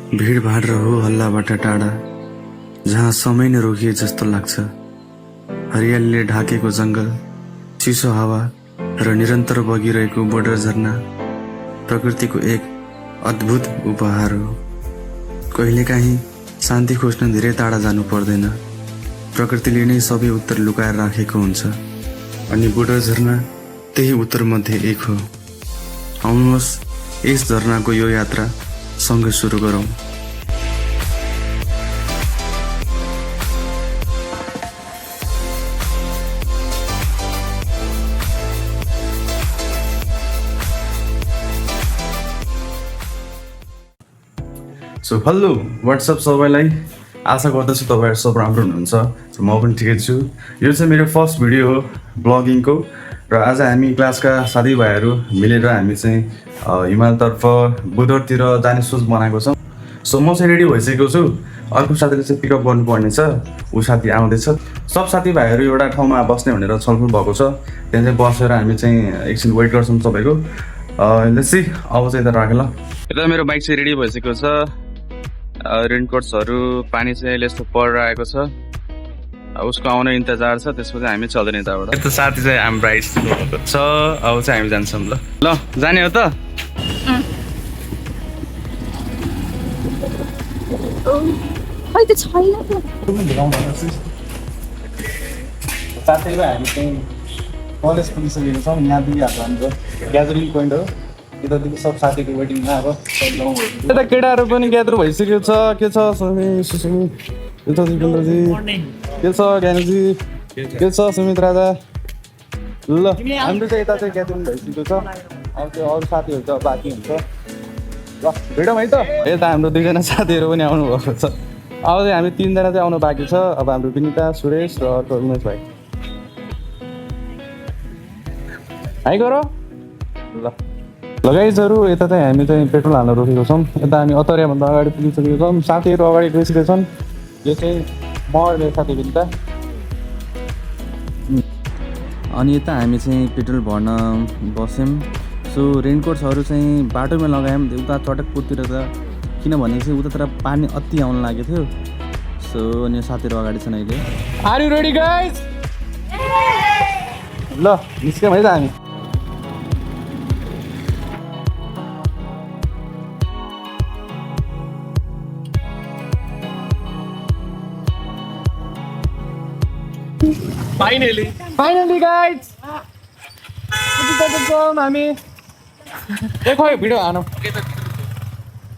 भिडभाड र हो हल्लाबाट टाढा, जहाँ समय नै रोकिए जस्तो लाग्छ। हरियालीले ढाकेको जङ्गल, चिसो हावा र निरन्तर बगिरहेको बोर्डर झरना प्रकृतिको एक अद्भुत उपहार हो। कहिलेकाहीँ शान्ति खोज्न धेरै टाढा जानु पर्दैन, प्रकृतिले नै सबै उत्तर लुकाएर राखेको हुन्छ, अनि बोर्डर झरना त्यही उत्तरमध्ये एक हो। आउनुहोस् यस झरनाको यो यात्रा सँगै सुरु गरौँ। सो हेलो व्हाट्सअप सबैलाई, आशा गर्दछु तपाईँहरू सब राम्रो हुनुहुन्छ र म पनि ठिकै छु। यो चाहिँ मेरो फर्स्ट भिडियो हो ब्लगिङको, र आज हामी क्लासका साथीभाइहरू मिलेर हामी चाहिँ हिमालतर्फ बुधवारतिर जाने सोच बनाएको छौँ। सो म चाहिँ रेडी भइसकेको छु, अर्को साथीले चाहिँ पिकअप गर्नुपर्ने छ, ऊ साथी आउँदैछ। सब साथीभाइहरू एउटा ठाउँमा बस्ने भनेर छलफल भएको छ, त्यहाँ चाहिँ बसेर हामी चाहिँ एकछिन वेट गर्छौँ तपाईँको। लेट्स सी, अब चाहिँ यता राखेँ ल। यता मेरो बाइक चाहिँ रेडी भइसकेको छ, रेनकोट्सहरू, पानी चाहिँ अहिले यस्तो परिरहेको छ, उसको आउने इन्तजार छ, त्यसपछि हामी चल्दैन यताबाट। यस्तो साथी चाहिँ हाम्रो आइसकेको छ, अब चाहिँ हामी जान्छौँ। ल ल जाने हो त? साथीभाइ हामी चाहिँ कलेज पुगिसकेको छौँ। यहाँदेखि हाम्रो ग्यादरिङ पोइन्ट हो, यतादेखि सब साथीको वेटिङमा अब यता केटाहरू पनि ग्यादर भइसकेको छ। के छ दिपेन्द्रजी, के छ ज्ञानजी, के छ सुमित राजा? ल हाम्रो चाहिँ यता चाहिँ ग्यादरिङ भइसकेको छ, अब त्यो अरू साथीहरू त बाँकी हुन्छ। ल भेटौँ है त। यता हाम्रो दुईजना साथीहरू पनि आउनु भएको छ, अब चाहिँ हामी तिनजना चाहिँ आउनु बाँकी छ। अब हाम्रो विनिता, सुरेश र अर्को उमेश भाइ। हाई गर ल। लगाइजहरू यता चाहिँ हामी चाहिँ पेट्रोल हाल्न रोकेको छौँ। यता हामी अतरियाभन्दा अगाडि पुगिसकेको छौँ, साथीहरू अगाडि गइसकेको छन्। यो चाहिँ म मेरो साथी विनिता। अनि यता हामी चाहिँ पेट्रोल भर्न बस्यौँ। सो रेनकोट्सहरू चाहिँ बाटोमा लगायौँ, उता चटकपुरतिर त, किनभने चाहिँ उतातिर पानी अति आउन लागेको थियो। सो अनि साथीहरू अगाडि छन् अहिले। Are you ready guys? ल निस्क्यौँ है त हामी। फाइनली गाइज हामी देखो भिडियो हानौँ।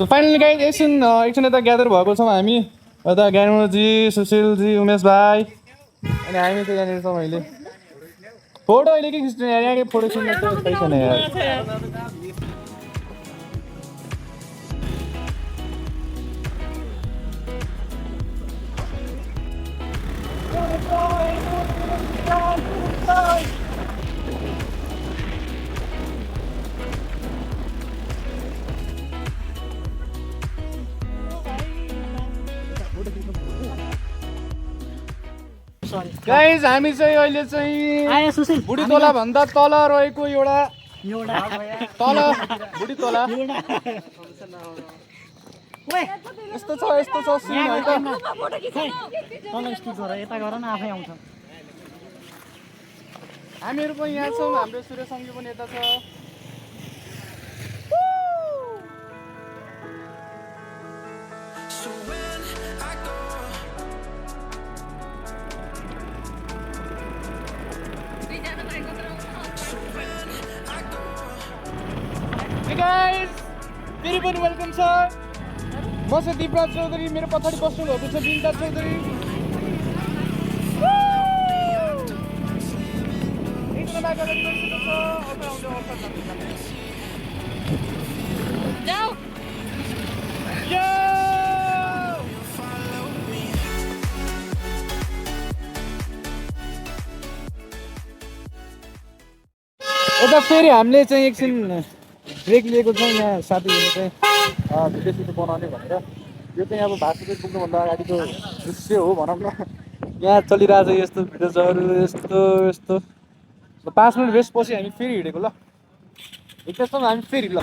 फाइनली गाइज एकछिन यता ग्यादर भएको छौँ हामी। यता ज्ञानजी, सुशीलजी, उमेश भाइ, अनि हामी चाहिँ यहाँनिर छौँ अहिले। फोटो अहिले के खिच्नु यार, यहाँनिर फोटो खिच्नु त पैसा छैन यार। गाइज हामी चाहिँ अहिले चाहिँ बुढी तोला भन्दा तल रहेको एउटा तल बुढी तोला यस्तो छ सिन है त। हामीहरू पनि यहाँ छौँ, हाम्रो सूर्यसङ्गी पनि यता छ। गाइस फेरि पनि वेलकम छ। म चाहिँ दिपराज चौधरी, मेरो पछाडि बस्नु भएको छ विनिता चौधरी। यता फेरि हामीले चाहिँ एकछिन ब्रेक लिएको छौँ। यहाँ साथीहरूले चाहिँ भिडियो सिडियो बनाउने भनेर। यो चाहिँ अब भातुले पुग्नुभन्दा अगाडिको दृश्य हो भनौँ न। यहाँ चलिरहेको छ यस्तो भिडियोजहरू, यस्तो 5 मिनट रेस्ट पछि हामी फेरि हिँडेको। ल एकैछिन हामी फेरि ल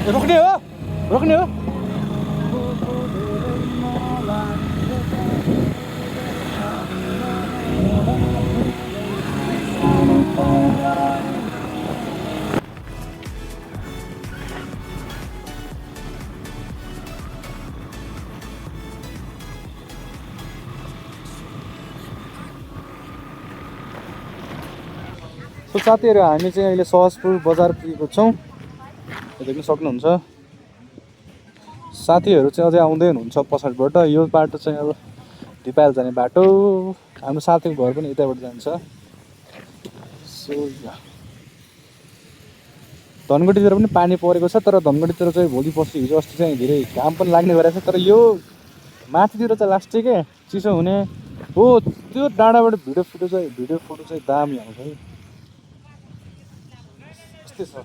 रोक्ने हो रोक्ने हो सो साथीहरू हामी चाहिँ अहिले सहजपुर बजार पुगेको छौँ देख्न सक्नुहुन्छ साथीहरू चाहिँ अझै आउँदै हुनुहुन्छ पछाडिबाट यो बाटो चाहिँ अब ढिपाल जाने बाटो हाम्रो साथीको घर पनि यताबाट जान्छ सो धनगढीतिर पनि पानी परेको छ तर धनगढीतिर चाहिँ भोलि पर्सि हिजो अस्ति चाहिँ धेरै घाम पनि लाग्ने गरेको छ तर यो माथितिर चाहिँ लास्टै के चिसो हुने हो त्यो डाँडाबाट भिडियो फोटो चाहिँ दामी आउँछ है यस्तै छ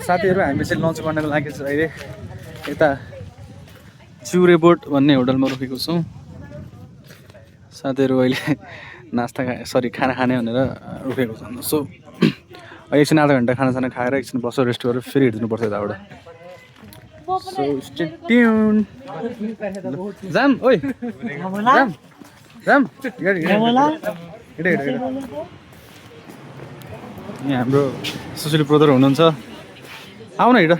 साथीहरू हामी चाहिँ लन्च गर्नको लागि चाहिँ अहिले यता चिउरे बोट भन्ने होटलमा रोकेको छौँ साथीहरू अहिले नास्ता खाना खाने भनेर रोकेको छन् सो एकछिन आधा घन्टा खानासाना खाएर एकछिन बसेर रेस्ट गरेर फेरि हिँड्नुपर्छ यताबाट सो स्टे ट्युन जाम ओइ जाम जाम यहाँ हाम्रो सुशील ब्रदर हुनुहुन्छ आऊ न हिँड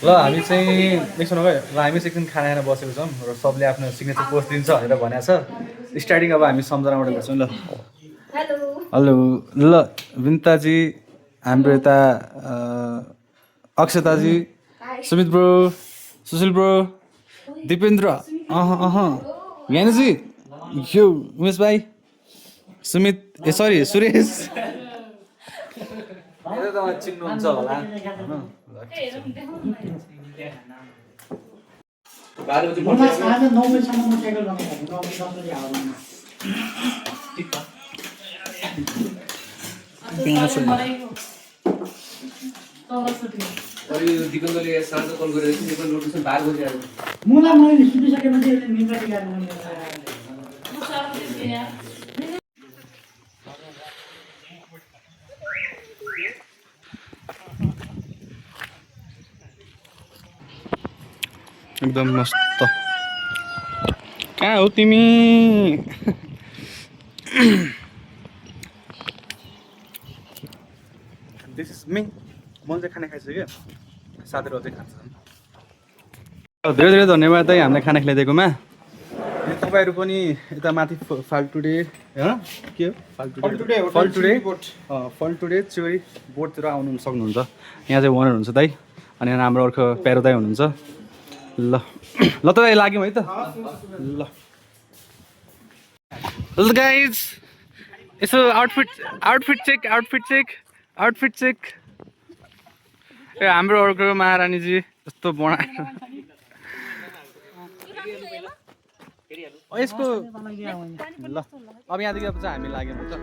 ल हामी चाहिँ एकछिन गयो ल हामी चाहिँ एकदिन खाना खाना बसेको छौँ र सबले आफ्नो सिग्नेचर पोस्ट दिन्छ भनेर भनेको छ स्टार्टिङ अब हामी सम्झनाबाट गर्छौँ ल हेलो ल विन्ताजी हाम्रो यता अक्षताजी सुमित ब्रो सुशील ब्रो दिपेन्द्र ज्ञानजी यो उमेश भाइ सुमित सरी सुरेश चिन्नुहुन्छ होला दिगन्तले साँझ कल गरेर चाहिँ नोटिफिकेसन बार गरिरहेको मलाई मैले सुनिसकेपछि यसले निम्ति गर्नु एकदम मस्त कहाँ हो तिमी दिस इज मी मैले चाहिँ खाना खाइसकेँ साथीहरू अझै खान्छन् धेरै धेरै धन्यवाद है हामीलाई खाना खिलाइदिएकोमा तपाईँहरू पनि यता माथि फाल्टुडे के हो फल्टुडे चिउरी बोटतिर आउनु सक्नुहुन्छ यहाँ चाहिँ ओनर हुनुहुन्छ दाइ अनि हाम्रो अर्को प्यारो दाइ हुनुहुन्छ ल ल त दाइ लाग्यौँ है त ल गाइज यसो आउटफिट चेक ए हाम्रो अर्को महारानीजी जस्तो बनाएर यसको ल अब यहाँदेखि अब चाहिँ हामी लाग्यौँ हुन्छ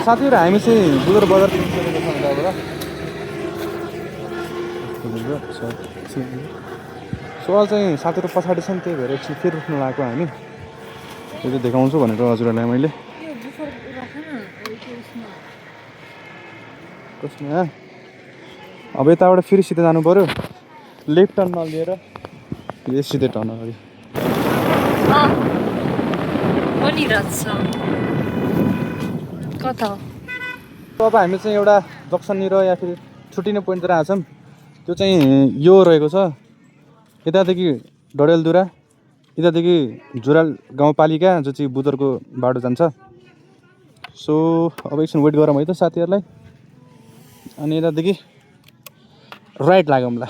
साथीहरू हामी चाहिँ बुधबार बजार पुगिसकेको छौँ यताबाट सवाल चाहिँ साथीहरू पछाडि छ नि त्यही भएर एकछिन फेरि उठ्नु लागेको हामी त्यो चाहिँ देखाउँछु भनेर हजुरहरूलाई मैले कसमा अब यताबाट फेरि सिधै जानु पऱ्यो लेफ्ट टर्न नलिएर सिधै टर्न अगाडि बनिरहेछ कता हो अब हामी चाहिँ एउटा जक्सननिर या फेरि छुट्टिने पोइन्टतिर आछौँ त्यो चाहिँ यो रहेको छ यतादेखि डडेलधुरा यतादेखि झुराल गाउँपालिका जो चाहिँ बुदरको बाटो जान्छ सो अब एकछिन वेट गरौँ है त साथीहरूलाई अनि यतादेखि राइट लागौँला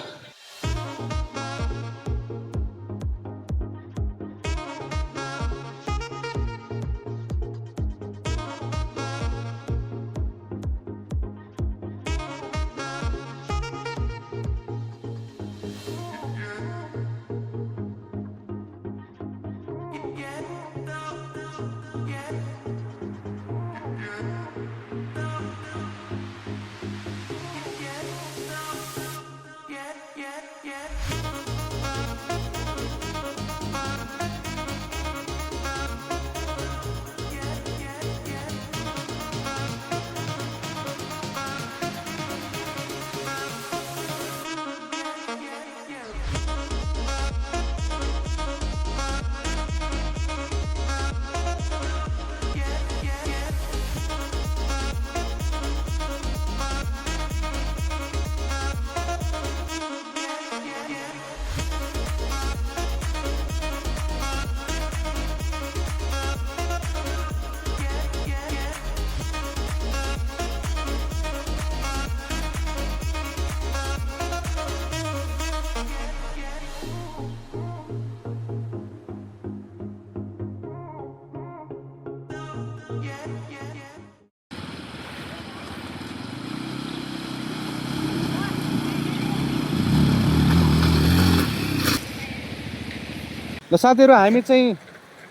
ल साथीहरू हामी चाहिँ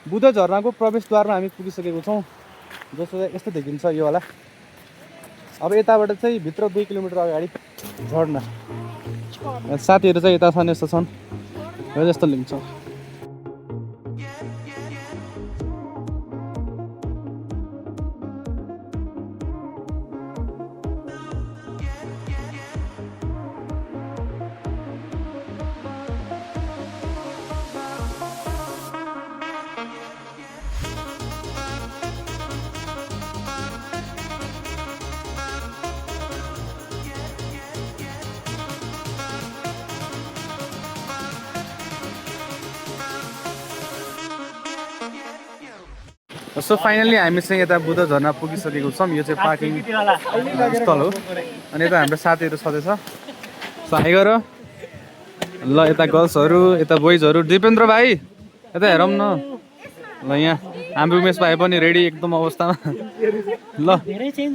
बुद्ध झरनाको प्रवेशद्वारमा हामी पुगिसकेको छौँ जस्तो यस्तो देखिन्छ यो होला अब यताबाट चाहिँ भित्र 2 किलोमिटर अगाडि झरना साथीहरू चाहिँ यता छन् यस्तो छन् र जस्तो लिन्छ सो फाइनली हामी चाहिँ यता बुद्ध झरना पुगिसकेको छौँ यो चाहिँ पार्किङ स्थल हो अनि यता हाम्रो साथीहरू छँदैछ सो हाई गर ल यता गर्ल्सहरू यता बोइजहरू दिपेन्द्र भाइ यता हेरौँ न ल यहाँ हाम्रो उमेश भाइ पनि रेडी एकदम अवस्थामा ल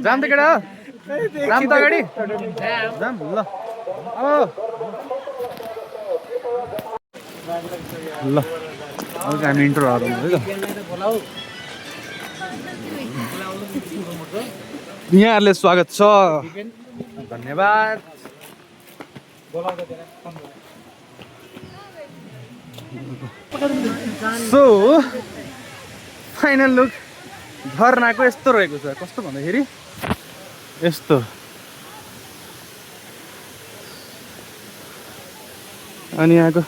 जाम त केटा जाम त अगाडि जाम ल ल अब हामी इन्टर गरौँ है त यहाँहरूले स्वागत छ धन्यवाद सो फाइनल लुक झरनाको यस्तो रहेको छ कस्तो भन्दाखेरि यस्तो अनि यहाँको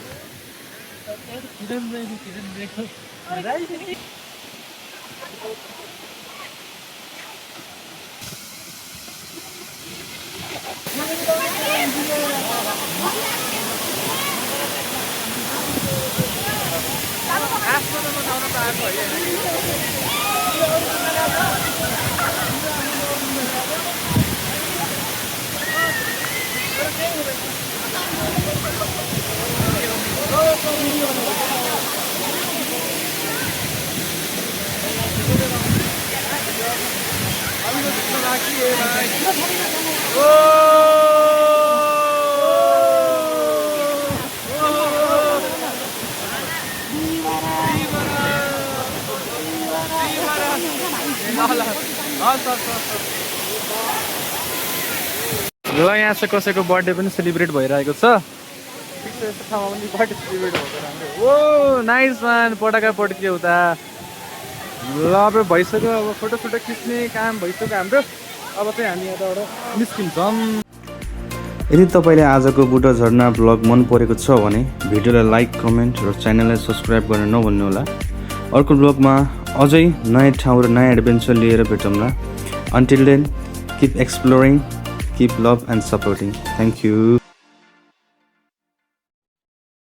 ल यहाँ चाहिँ कसैको बर्थडे पनि सेलिब्रेट भइरहेको छ यस्तो ठाउँमा पनि बर्थडे सेलिब्रेट भएको ओ नाइस मान पटाका पड्कियो उता ल अब भइसक्यो अब फोटो खिच्ने काम भइसक्यो हाम्रो अब चाहिँ हामी यताबाट निस्किन्छौँ यदि तपाईँले आजको बुद्ध झरना ब्लग मन परेको छ भने भिडियोलाई लाइक कमेन्ट र च्यानललाई सब्सक्राइब गर्न नभन्नुहोला अर्को ब्लगमा अझै नयाँ ठाउँ र नयाँ एडभेन्चर लिएर भेटौँला। Until then keep exploring, keep love and supporting. Thank you.